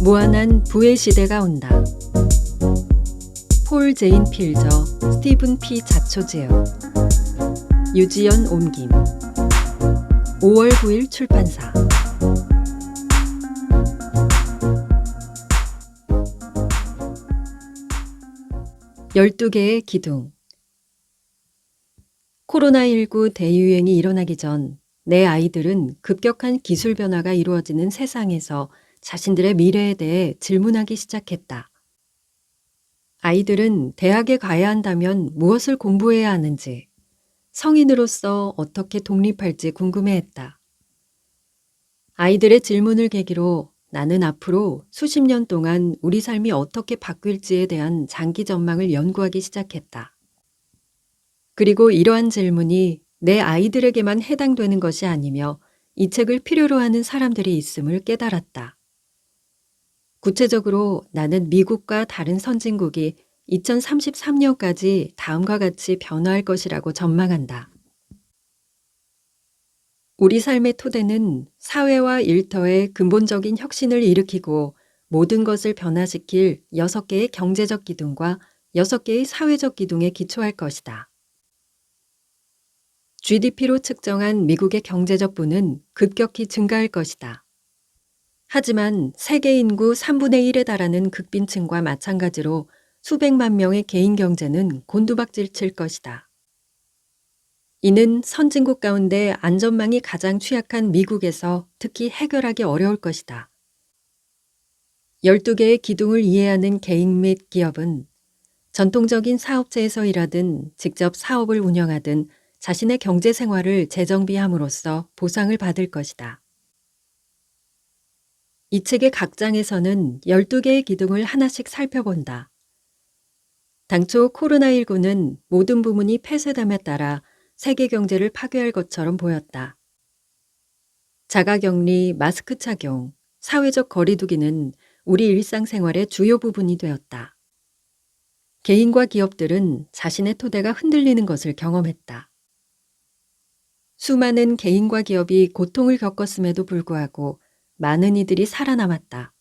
무한한 부의 시대가 온다. 폴 제인 필저, 스티븐 피 자초지음, 유지연 옮김. 5월 9일 출판사. 열두 개의 기둥. 코로나19 대유행이 일어나기 전 내 아이들은 급격한 기술 변화가 이루어지는 세상에서 자신들의 미래에 대해 질문하기 시작했다. 아이들은 대학에 가야 한다면 무엇을 공부해야 하는지, 성인으로서 어떻게 독립할지 궁금해했다. 아이들의 질문을 계기로 나는 앞으로 수십 년 동안 우리 삶이 어떻게 바뀔지에 대한 장기 전망을 연구하기 시작했다. 그리고 이러한 질문이 내 아이들에게만 해당되는 것이 아니며 이 책을 필요로 하는 사람들이 있음을 깨달았다. 구체적으로 나는 미국과 다른 선진국이 2033년까지 다음과 같이 변화할 것이라고 전망한다. 우리 삶의 토대는 사회와 일터의 근본적인 혁신을 일으키고 모든 것을 변화시킬 6개의 경제적 기둥과 6개의 사회적 기둥에 기초할 것이다. GDP로 측정한 미국의 경제적 부는 급격히 증가할 것이다. 하지만 세계 인구 3분의 1에 달하는 극빈층과 마찬가지로 수백만 명의 개인 경제는 곤두박질 칠 것이다. 이는 선진국 가운데 안전망이 가장 취약한 미국에서 특히 해결하기 어려울 것이다. 12개의 기둥을 이해하는 개인 및 기업은 전통적인 사업체에서 일하든 직접 사업을 운영하든 자신의 경제 생활을 재정비함으로써 보상을 받을 것이다. 이 책의 각 장에서는 12개의 기둥을 하나씩 살펴본다. 당초 코로나19는 모든 부문이 폐쇄됨에 따라 세계 경제를 파괴할 것처럼 보였다. 자가격리, 마스크 착용, 사회적 거리 두기는 우리 일상생활의 주요 부분이 되었다. 개인과 기업들은 자신의 토대가 흔들리는 것을 경험했다. 수많은 개인과 기업이 고통을 겪었음에도 불구하고 많은 이들이 살아남았다.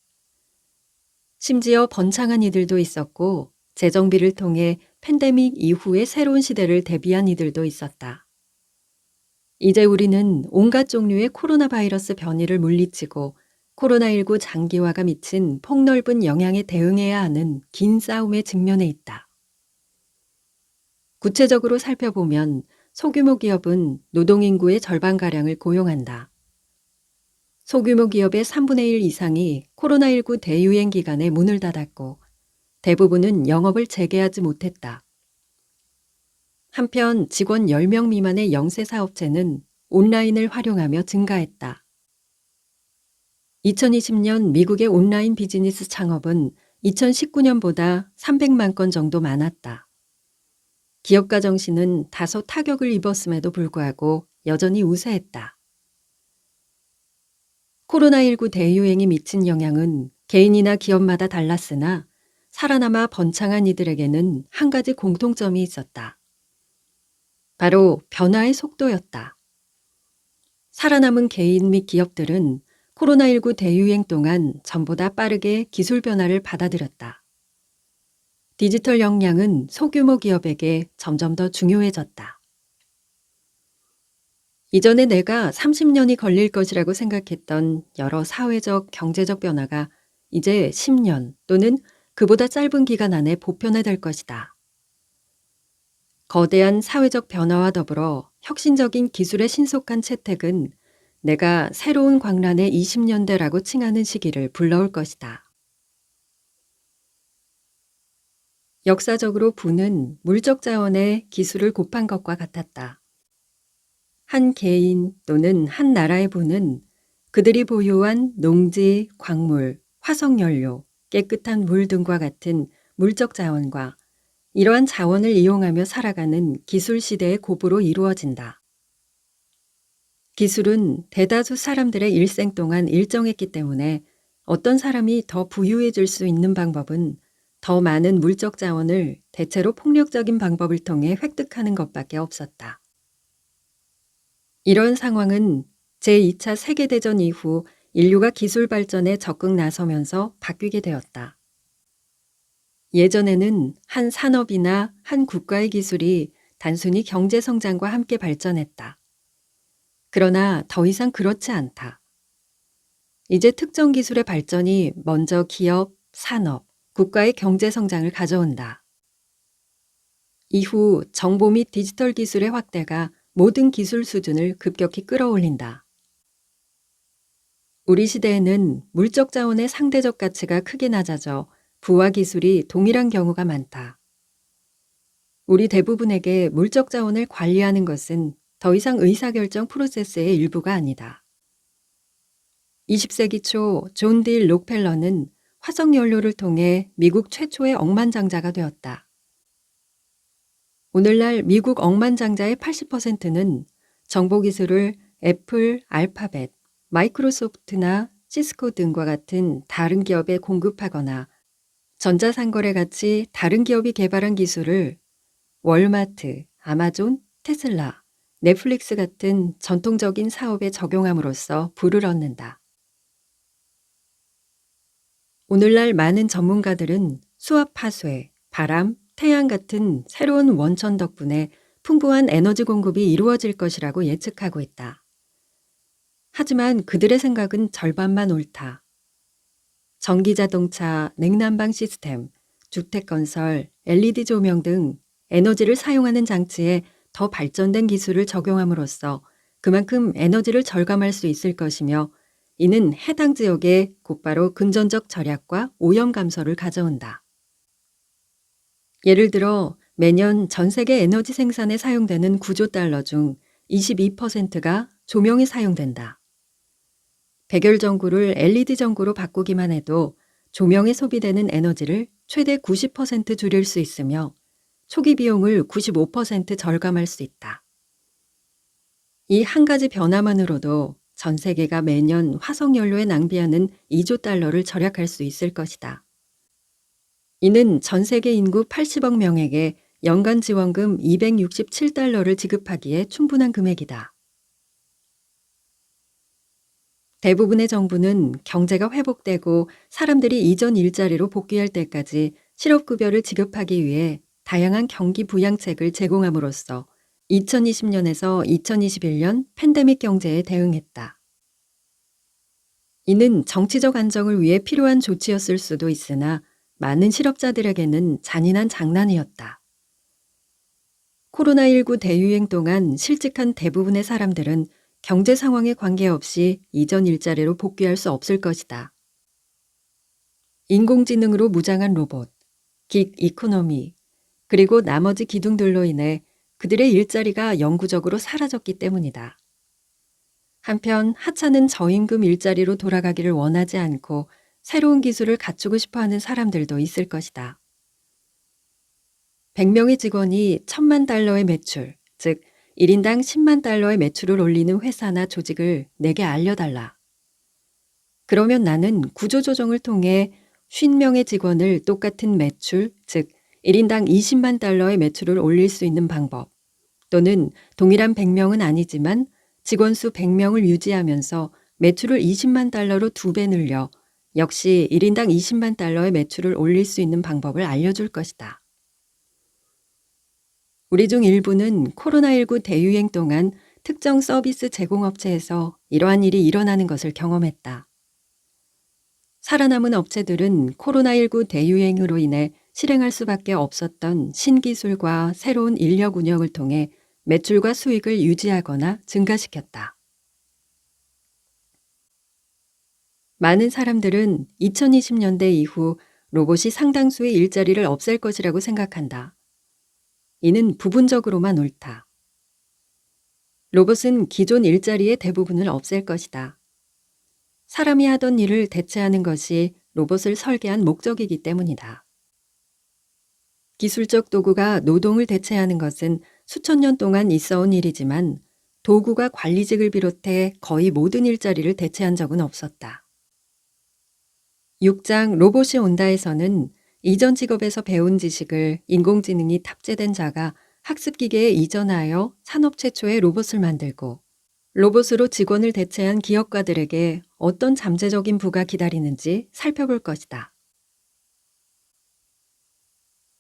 심지어 번창한 이들도 있었고 재정비를 통해 팬데믹 이후의 새로운 시대를 대비한 이들도 있었다. 이제 우리는 온갖 종류의 코로나 바이러스 변이를 물리치고 코로나19 장기화가 미친 폭넓은 영향에 대응해야 하는 긴 싸움에 직면해 있다. 구체적으로 살펴보면 소규모 기업은 노동인구의 절반가량을 고용한다. 소규모 기업의 3분의 1 이상이 코로나19 대유행 기간에 문을 닫았고 대부분은 영업을 재개하지 못했다. 한편 직원 10명 미만의 영세 사업체는 온라인을 활용하며 증가했다. 2020년 미국의 온라인 비즈니스 창업은 2019년보다 300만 건 정도 많았다. 기업가 정신은 다소 타격을 입었음에도 불구하고 여전히 우세했다. 코로나19 대유행이 미친 영향은 개인이나 기업마다 달랐으나 살아남아 번창한 이들에게는 한 가지 공통점이 있었다. 바로 변화의 속도였다. 살아남은 개인 및 기업들은 코로나19 대유행 동안 전보다 빠르게 기술 변화를 받아들였다. 디지털 역량은 소규모 기업에게 점점 더 중요해졌다. 이전에 내가 30년이 걸릴 것이라고 생각했던 여러 사회적, 경제적 변화가 이제 10년 또는 그보다 짧은 기간 안에 보편화될 것이다. 거대한 사회적 변화와 더불어 혁신적인 기술의 신속한 채택은 내가 새로운 광란의 20년대라고 칭하는 시기를 불러올 것이다. 역사적으로 부는 물적 자원의 기술을 곱한 것과 같았다. 한 개인 또는 한 나라의 부는 그들이 보유한 농지, 광물, 화석연료, 깨끗한 물 등과 같은 물적 자원과 이러한 자원을 이용하며 살아가는 기술 시대의 고부로 이루어진다. 기술은 대다수 사람들의 일생 동안 일정했기 때문에 어떤 사람이 더 부유해질 수 있는 방법은 더 많은 물적 자원을 대체로 폭력적인 방법을 통해 획득하는 것밖에 없었다. 이런 상황은 제2차 세계대전 이후 인류가 기술 발전에 적극 나서면서 바뀌게 되었다. 예전에는 한 산업이나 한 국가의 기술이 단순히 경제 성장과 함께 발전했다. 그러나 더 이상 그렇지 않다. 이제 특정 기술의 발전이 먼저 기업, 산업, 국가의 경제 성장을 가져온다. 이후 정보 및 디지털 기술의 확대가 모든 기술 수준을 급격히 끌어올린다. 우리 시대에는 물적 자원의 상대적 가치가 크게 낮아져 부와 기술이 동일한 경우가 많다. 우리 대부분에게 물적 자원을 관리하는 것은 더 이상 의사결정 프로세스의 일부가 아니다. 20세기 초 존 딜 록펠러는 화석연료를 통해 미국 최초의 억만장자가 되었다. 오늘날 미국 억만장자의 80%는 정보기술을 애플, 알파벳, 마이크로소프트나 시스코 등과 같은 다른 기업에 공급하거나 전자상거래 같이 다른 기업이 개발한 기술을 월마트, 아마존, 테슬라, 넷플릭스 같은 전통적인 사업에 적용함으로써 부를 얻는다. 오늘날 많은 전문가들은 수압 파쇄, 바람, 태양 같은 새로운 원천 덕분에 풍부한 에너지 공급이 이루어질 것이라고 예측하고 있다. 하지만 그들의 생각은 절반만 옳다. 전기자동차, 냉난방 시스템, 주택건설, LED 조명 등 에너지를 사용하는 장치에 더 발전된 기술을 적용함으로써 그만큼 에너지를 절감할 수 있을 것이며 이는 해당 지역에 곧바로 금전적 절약과 오염 감소를 가져온다. 예를 들어 매년 전 세계 에너지 생산에 사용되는 9조 달러 중 22%가 조명에 사용된다. 백열 전구를 LED 전구로 바꾸기만 해도 조명에 소비되는 에너지를 최대 90% 줄일 수 있으며 초기 비용을 95% 절감할 수 있다. 이 한 가지 변화만으로도 전 세계가 매년 화석연료에 낭비하는 2조 달러를 절약할 수 있을 것이다. 이는 전 세계 인구 80억 명에게 연간 지원금 267달러를 지급하기에 충분한 금액이다. 대부분의 정부는 경제가 회복되고 사람들이 이전 일자리로 복귀할 때까지 실업급여를 지급하기 위해 다양한 경기 부양책을 제공함으로써 2020년에서 2021년 팬데믹 경제에 대응했다. 이는 정치적 안정을 위해 필요한 조치였을 수도 있으나 많은 실업자들에게는 잔인한 장난이었다. 코로나19 대유행 동안 실직한 대부분의 사람들은 경제 상황에 관계없이 이전 일자리로 복귀할 수 없을 것이다. 인공지능으로 무장한 로봇, 긱 이코노미, 그리고 나머지 기둥들로 인해 그들의 일자리가 영구적으로 사라졌기 때문이다. 한편 하찮은 저임금 일자리로 돌아가기를 원하지 않고 새로운 기술을 갖추고 싶어하는 사람들도 있을 것이다. 100명의 직원이 1000만 달러의 매출, 즉 1인당 10만 달러의 매출을 올리는 회사나 조직을 내게 알려달라. 그러면 나는 구조조정을 통해 50명의 직원을 똑같은 매출, 즉 1인당 20만 달러의 매출을 올릴 수 있는 방법, 또는 동일한 100명은 아니지만 직원 수 100명을 유지하면서 매출을 20만 달러로 2배 늘려 역시 1인당 20만 달러의 매출을 올릴 수 있는 방법을 알려줄 것이다. 우리 중 일부는 코로나19 대유행 동안 특정 서비스 제공업체에서 이러한 일이 일어나는 것을 경험했다. 살아남은 업체들은 코로나19 대유행으로 인해 실행할 수밖에 없었던 신기술과 새로운 인력 운영을 통해 매출과 수익을 유지하거나 증가시켰다. 많은 사람들은 2020년대 이후 로봇이 상당수의 일자리를 없앨 것이라고 생각한다. 이는 부분적으로만 옳다. 로봇은 기존 일자리의 대부분을 없앨 것이다. 사람이 하던 일을 대체하는 것이 로봇을 설계한 목적이기 때문이다. 기술적 도구가 노동을 대체하는 것은 수천 년 동안 있어온 일이지만 도구가 관리직을 비롯해 거의 모든 일자리를 대체한 적은 없었다. 6장 로봇이 온다에서는 이전 직업에서 배운 지식을 인공지능이 탑재된 자가 학습기계에 이전하여 산업 최초의 로봇을 만들고 로봇으로 직원을 대체한 기업가들에게 어떤 잠재적인 부가 기다리는지 살펴볼 것이다.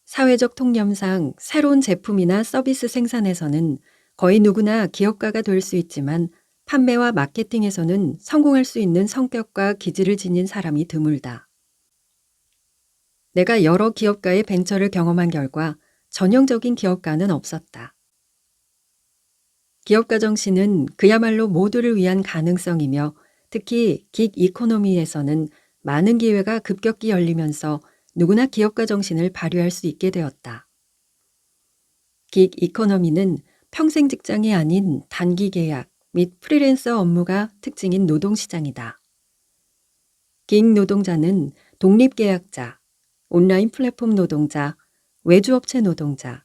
사회적 통념상 새로운 제품이나 서비스 생산에서는 거의 누구나 기업가가 될 수 있지만 판매와 마케팅에서는 성공할 수 있는 성격과 기질을 지닌 사람이 드물다. 내가 여러 기업가의 벤처를 경험한 결과 전형적인 기업가는 없었다. 기업가 정신은 그야말로 모두를 위한 가능성이며 특히 긱 이코노미에서는 많은 기회가 급격히 열리면서 누구나 기업가 정신을 발휘할 수 있게 되었다. 긱 이코노미는 평생 직장이 아닌 단기 계약 및 프리랜서 업무가 특징인 노동시장이다. 긱 노동자는 독립계약자, 온라인 플랫폼 노동자, 외주업체 노동자,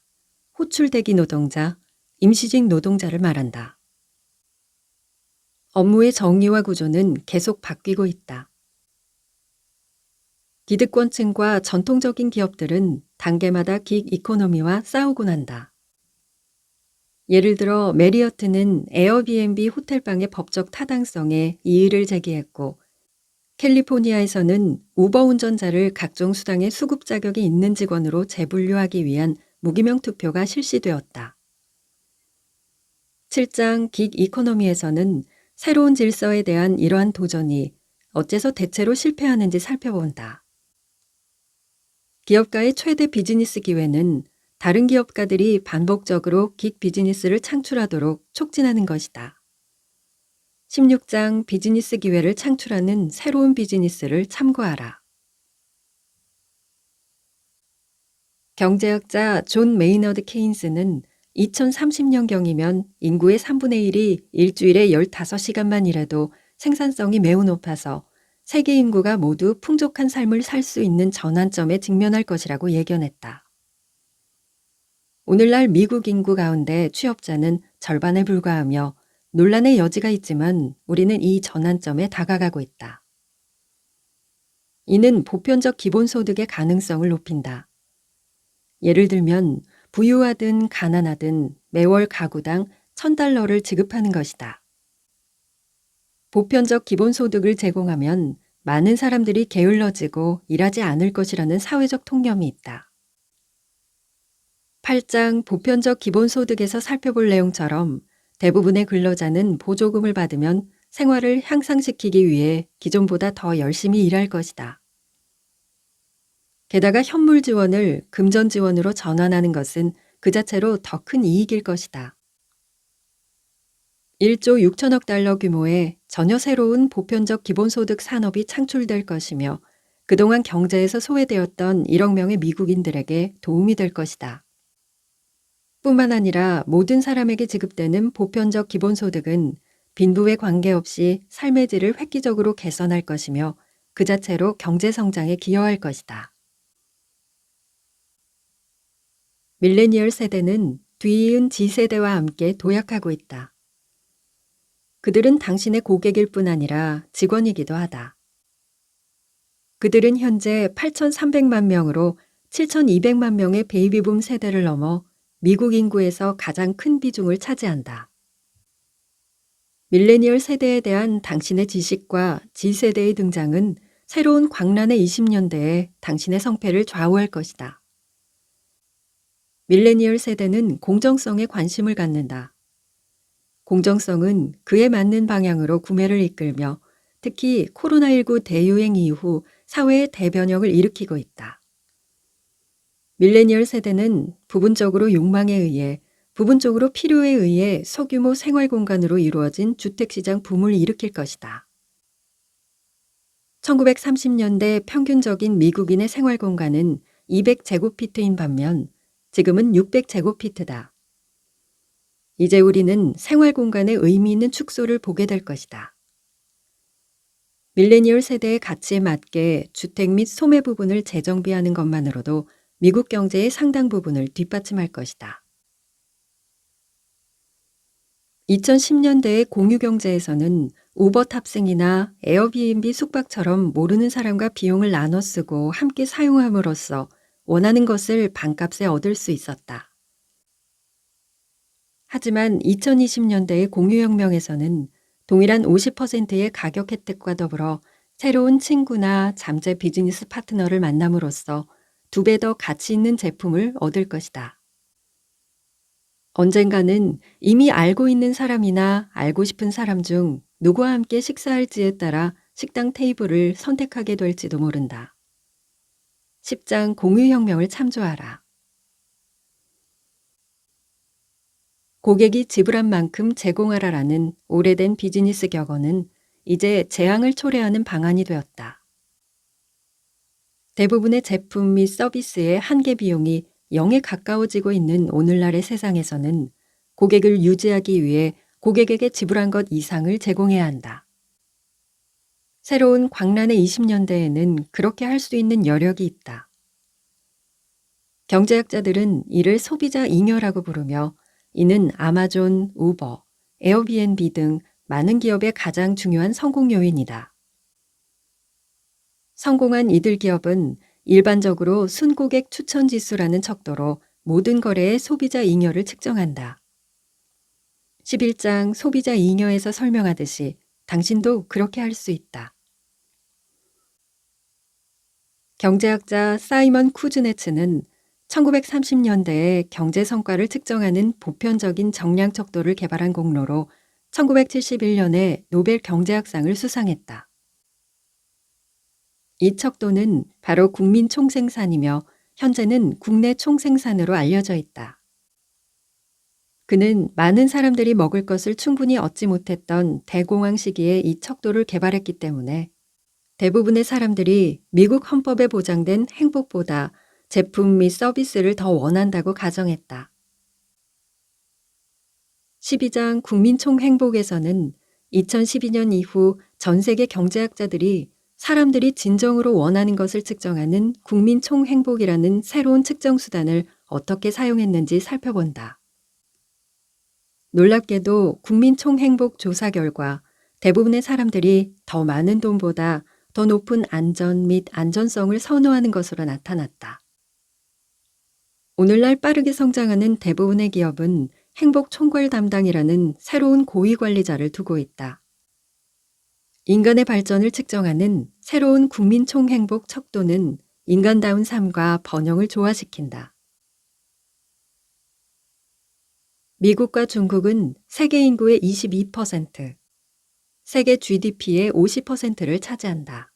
호출대기 노동자, 임시직 노동자를 말한다. 업무의 정의와 구조는 계속 바뀌고 있다. 기득권층과 전통적인 기업들은 단계마다 긱 이코노미와 싸우곤 한다. 예를 들어 메리어트는 에어비앤비 호텔방의 법적 타당성에 이의를 제기했고 캘리포니아에서는 우버 운전자를 각종 수당의 수급 자격이 있는 직원으로 재분류하기 위한 무기명 투표가 실시되었다. 7장 긱 이코노미에서는 새로운 질서에 대한 이러한 도전이 어째서 대체로 실패하는지 살펴본다. 기업가의 최대 비즈니스 기회는 다른 기업가들이 반복적으로 긱 비즈니스를 창출하도록 촉진하는 것이다. 16장 비즈니스 기회를 창출하는 새로운 비즈니스를 참고하라. 경제학자 존 메이너드 케인스는 2030년경이면 인구의 3분의 1이 일주일에 15시간만 일해도 생산성이 매우 높아서 세계 인구가 모두 풍족한 삶을 살 수 있는 전환점에 직면할 것이라고 예견했다. 오늘날 미국 인구 가운데 취업자는 절반에 불과하며 논란의 여지가 있지만 우리는 이 전환점에 다가가고 있다. 이는 보편적 기본소득의 가능성을 높인다. 예를 들면 부유하든 가난하든 매월 가구당 $1,000를 지급하는 것이다. 보편적 기본소득을 제공하면 많은 사람들이 게을러지고 일하지 않을 것이라는 사회적 통념이 있다. 8장 보편적 기본소득에서 살펴볼 내용처럼 대부분의 근로자는 보조금을 받으면 생활을 향상시키기 위해 기존보다 더 열심히 일할 것이다. 게다가 현물 지원을 금전 지원으로 전환하는 것은 그 자체로 더 큰 이익일 것이다. 1조 6천억 달러 규모의 전혀 새로운 보편적 기본소득 산업이 창출될 것이며 그동안 경제에서 소외되었던 1억 명의 미국인들에게 도움이 될 것이다. 뿐만 아니라 모든 사람에게 지급되는 보편적 기본소득은 빈부에 관계없이 삶의 질을 획기적으로 개선할 것이며 그 자체로 경제 성장에 기여할 것이다. 밀레니얼 세대는 뒤이은 G세대와 함께 도약하고 있다. 그들은 당신의 고객일 뿐 아니라 직원이기도 하다. 그들은 현재 8,300만 명으로 7,200만 명의 베이비붐 세대를 넘어 미국 인구에서 가장 큰 비중을 차지한다. 밀레니얼 세대에 대한 당신의 지식과 G세대의 등장은 새로운 광란의 20년대에 당신의 성패를 좌우할 것이다. 밀레니얼 세대는 공정성에 관심을 갖는다. 공정성은 그에 맞는 방향으로 구매를 이끌며 특히 코로나19 대유행 이후 사회의 대변혁을 일으키고 있다. 밀레니얼 세대는 부분적으로 욕망에 의해, 부분적으로 필요에 의해 소규모 생활 공간으로 이루어진 주택시장 붐을 일으킬 것이다. 1930년대 평균적인 미국인의 생활 공간은 200제곱피트인 반면 지금은 600제곱피트다. 이제 우리는 생활 공간의 의미 있는 축소를 보게 될 것이다. 밀레니얼 세대의 가치에 맞게 주택 및 소매 부분을 재정비하는 것만으로도 미국 경제의 상당 부분을 뒷받침할 것이다. 2010년대의 공유경제에서는 우버 탑승이나 에어비앤비 숙박처럼 모르는 사람과 비용을 나눠 쓰고 함께 사용함으로써 원하는 것을 반값에 얻을 수 있었다. 하지만 2020년대의 공유혁명에서는 동일한 50%의 가격 혜택과 더불어 새로운 친구나 잠재 비즈니스 파트너를 만남으로써 2배 더 가치 있는 제품을 얻을 것이다. 언젠가는 이미 알고 있는 사람이나 알고 싶은 사람 중 누구와 함께 식사할지에 따라 식당 테이블을 선택하게 될지도 모른다. 10장 공유혁명을 참조하라. 고객이 지불한 만큼 제공하라라는 오래된 비즈니스 격언은 이제 재앙을 초래하는 방안이 되었다. 대부분의 제품 및 서비스의 한계 비용이 0에 가까워지고 있는 오늘날의 세상에서는 고객을 유지하기 위해 고객에게 지불한 것 이상을 제공해야 한다. 새로운 광란의 20년대에는 그렇게 할 수 있는 여력이 있다. 경제학자들은 이를 소비자 잉여라고 부르며 이는 아마존, 우버, 에어비앤비 등 많은 기업의 가장 중요한 성공 요인이다. 성공한 이들 기업은 일반적으로 순고객 추천 지수라는 척도로 모든 거래의 소비자 잉여를 측정한다. 11장 소비자 잉여에서 설명하듯이 당신도 그렇게 할 수 있다. 경제학자 사이먼 쿠즈네츠는 1930년대에 경제 성과를 측정하는 보편적인 정량 척도를 개발한 공로로 1971년에 노벨 경제학상을 수상했다. 이 척도는 바로 국민 총생산이며 현재는 국내 총생산으로 알려져 있다. 그는 많은 사람들이 먹을 것을 충분히 얻지 못했던 대공황 시기에 이 척도를 개발했기 때문에 대부분의 사람들이 미국 헌법에 보장된 행복보다 제품 및 서비스를 더 원한다고 가정했다. 12장 국민총행복에서는 2012년 이후 전 세계 경제학자들이 사람들이 진정으로 원하는 것을 측정하는 국민총행복이라는 새로운 측정 수단을 어떻게 사용했는지 살펴본다. 놀랍게도 국민총행복 조사 결과 대부분의 사람들이 더 많은 돈보다 더 높은 안전 및 안전성을 선호하는 것으로 나타났다. 오늘날 빠르게 성장하는 대부분의 기업은 행복 총괄 담당이라는 새로운 고위 관리자를 두고 있다. 인간의 발전을 측정하는 새로운 국민총행복 척도는 인간다운 삶과 번영을 조화시킨다. 미국과 중국은 세계 인구의 22%, 세계 GDP의 50%를 차지한다.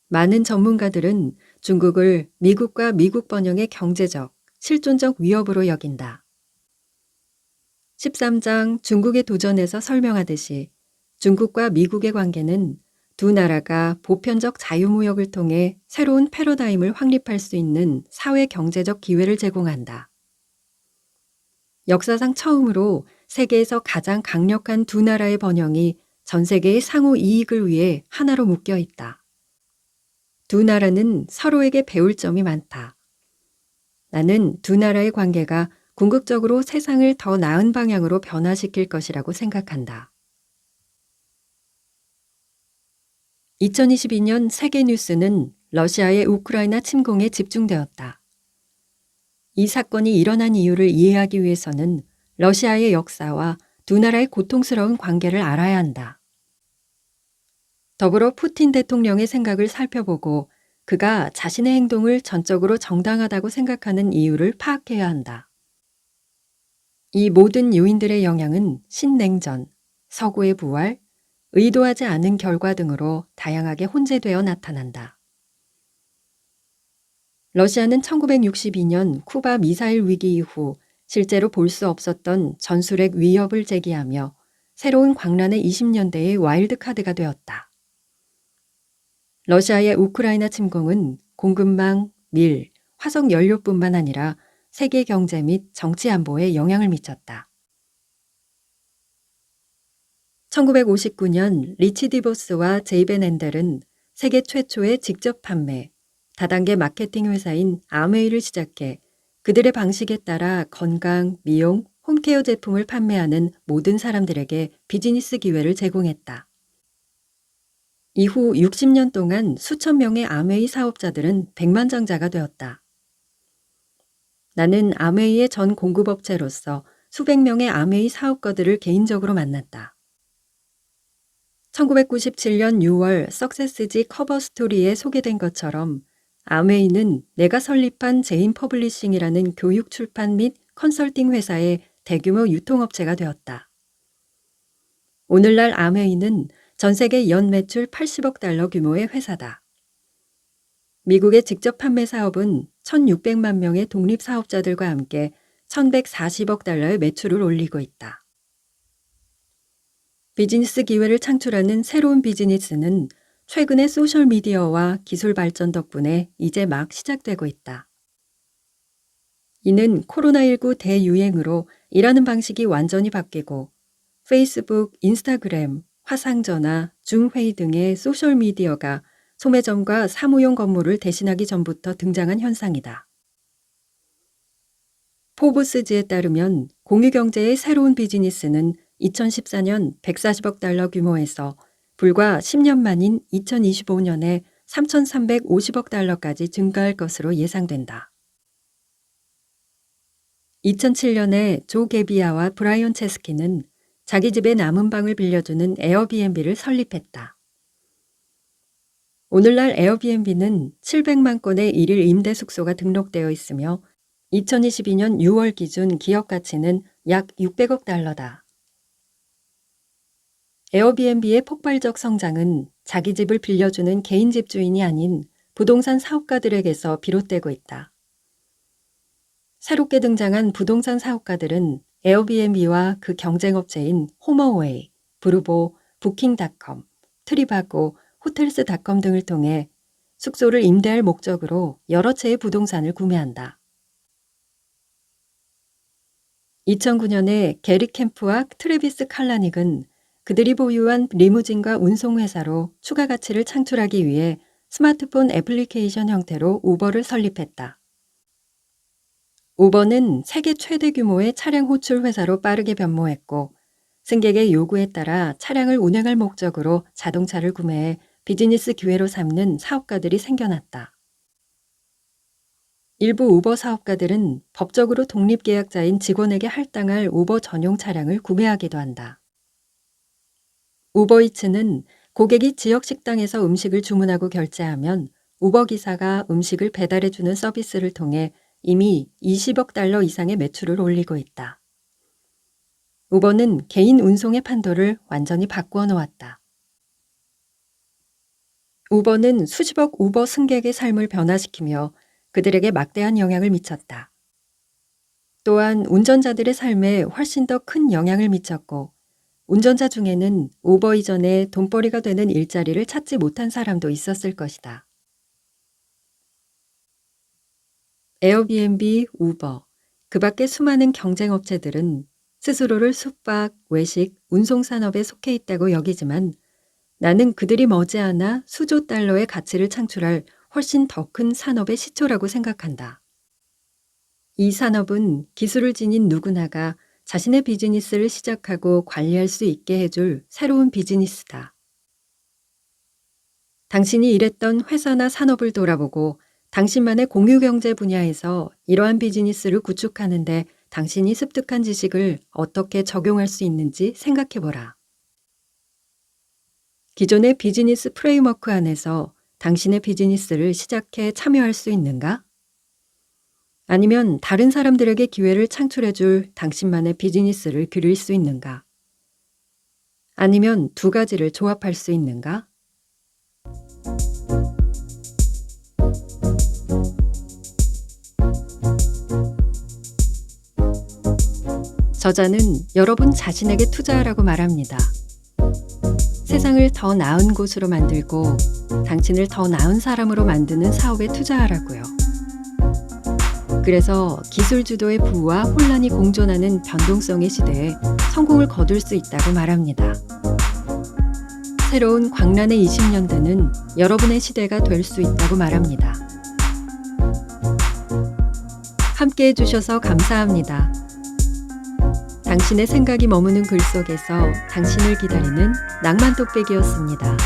많은 전문가들은 중국을 미국과 미국 번영의 경제적, 실존적 위협으로 여긴다. 13장 중국의 도전에서 설명하듯이 중국과 미국의 관계는 두 나라가 보편적 자유무역을 통해 새로운 패러다임을 확립할 수 있는 사회 경제적 기회를 제공한다. 역사상 처음으로 세계에서 가장 강력한 두 나라의 번영이 전 세계의 상호 이익을 위해 하나로 묶여 있다. 두 나라는 서로에게 배울 점이 많다. 나는 두 나라의 관계가 궁극적으로 세상을 더 나은 방향으로 변화시킬 것이라고 생각한다. 2022년 세계 뉴스는 러시아의 우크라이나 침공에 집중되었다. 이 사건이 일어난 이유를 이해하기 위해서는 러시아의 역사와 두 나라의 고통스러운 관계를 알아야 한다. 더불어 푸틴 대통령의 생각을 살펴보고 그가 자신의 행동을 전적으로 정당하다고 생각하는 이유를 파악해야 한다. 이 모든 요인들의 영향은 신냉전, 서구의 부활, 의도하지 않은 결과 등으로 다양하게 혼재되어 나타난다. 러시아는 1962년 쿠바 미사일 위기 이후 실제로 볼 수 없었던 전술핵 위협을 제기하며 새로운 광란의 20년대의 와일드카드가 되었다. 러시아의 우크라이나 침공은 공급망, 밀, 화석 연료뿐만 아니라 세계 경제 및 정치 안보에 영향을 미쳤다. 1959년 리치 디보스와 제이벤 엔델은 세계 최초의 직접 판매, 다단계 마케팅 회사인 아메이를 시작해 그들의 방식에 따라 건강, 미용, 홈케어 제품을 판매하는 모든 사람들에게 비즈니스 기회를 제공했다. 이후 60년 동안 수천 명의 아메이 사업자들은 백만장자가 되었다. 나는 아메이의 전 공급업체로서 수백 명의 아메이 사업가들을 개인적으로 만났다. 1997년 6월 석세스지 커버 스토리에 소개된 것처럼 아메이는 내가 설립한 제인 퍼블리싱이라는 교육 출판 및 컨설팅 회사의 대규모 유통업체가 되었다. 오늘날 아메이는 전 세계 연 매출 80억 달러 규모의 회사다. 미국의 직접 판매 사업은 1,600만 명의 독립 사업자들과 함께 1,140억 달러의 매출을 올리고 있다. 비즈니스 기회를 창출하는 새로운 비즈니스는 최근의 소셜미디어와 기술 발전 덕분에 이제 막 시작되고 있다. 이는 코로나19 대유행으로 일하는 방식이 완전히 바뀌고 페이스북, 인스타그램, 화상전화, 줌회의 등의 소셜미디어가 소매점과 사무용 건물을 대신하기 전부터 등장한 현상이다. 포브스지에 따르면 공유경제의 새로운 비즈니스는 2014년 140억 달러 규모에서 불과 10년 만인 2025년에 3,350억 달러까지 증가할 것으로 예상된다. 2007년에 조 게비아와 브라이언 체스키는 자기 집에 남은 방을 빌려주는 에어비앤비를 설립했다. 오늘날 에어비앤비는 700만 건의 일일 임대 숙소가 등록되어 있으며 2022년 6월 기준 기업 가치는 약 600억 달러다. 에어비앤비의 폭발적 성장은 자기 집을 빌려주는 개인 집주인이 아닌 부동산 사업가들에게서 비롯되고 있다. 새롭게 등장한 부동산 사업가들은 에어비앤비와 그 경쟁업체인 홈어웨이, 브루보, 부킹닷컴, 트리바고, 호텔스닷컴 등을 통해 숙소를 임대할 목적으로 여러 채의 부동산을 구매한다. 2009년에 게리 캠프와 트래비스 칼라닉은 그들이 보유한 리무진과 운송회사로 추가 가치를 창출하기 위해 스마트폰 애플리케이션 형태로 우버를 설립했다. 우버는 세계 최대 규모의 차량 호출 회사로 빠르게 변모했고 승객의 요구에 따라 차량을 운행할 목적으로 자동차를 구매해 비즈니스 기회로 삼는 사업가들이 생겨났다. 일부 우버 사업가들은 법적으로 독립계약자인 직원에게 할당할 우버 전용 차량을 구매하기도 한다. 우버이츠는 고객이 지역 식당에서 음식을 주문하고 결제하면 우버 기사가 음식을 배달해주는 서비스를 통해 이미 20억 달러 이상의 매출을 올리고 있다. 우버는 개인 운송의 판도를 완전히 바꾸어 놓았다. 우버는 수십억 우버 승객의 삶을 변화시키며 그들에게 막대한 영향을 미쳤다. 또한 운전자들의 삶에 훨씬 더 큰 영향을 미쳤고 운전자 중에는 우버 이전에 돈벌이가 되는 일자리를 찾지 못한 사람도 있었을 것이다. 에어비앤비, 우버, 그 밖의 수많은 경쟁업체들은 스스로를 숙박, 외식, 운송산업에 속해 있다고 여기지만 나는 그들이 머지않아 수조 달러의 가치를 창출할 훨씬 더 큰 산업의 시초라고 생각한다. 이 산업은 기술을 지닌 누구나가 자신의 비즈니스를 시작하고 관리할 수 있게 해줄 새로운 비즈니스다. 당신이 일했던 회사나 산업을 돌아보고 당신만의 공유경제 분야에서 이러한 비즈니스를 구축하는데 당신이 습득한 지식을 어떻게 적용할 수 있는지 생각해보라. 기존의 비즈니스 프레임워크 안에서 당신의 비즈니스를 시작해 참여할 수 있는가? 아니면 다른 사람들에게 기회를 창출해줄 당신만의 비즈니스를 그릴 수 있는가? 아니면 두 가지를 조합할 수 있는가? 저자는 여러분 자신에게 투자하라고 말합니다. 세상을 더 나은 곳으로 만들고 당신을 더 나은 사람으로 만드는 사업에 투자하라고요. 그래서 기술 주도의 부와 혼란이 공존하는 변동성의 시대에 성공을 거둘 수 있다고 말합니다. 새로운 광란의 20년대는 여러분의 시대가 될 수 있다고 말합니다. 함께 해주셔서 감사합니다. 당신의 생각이 머무는 글 속에서 당신을 기다리는 낭만 톡백이었습니다.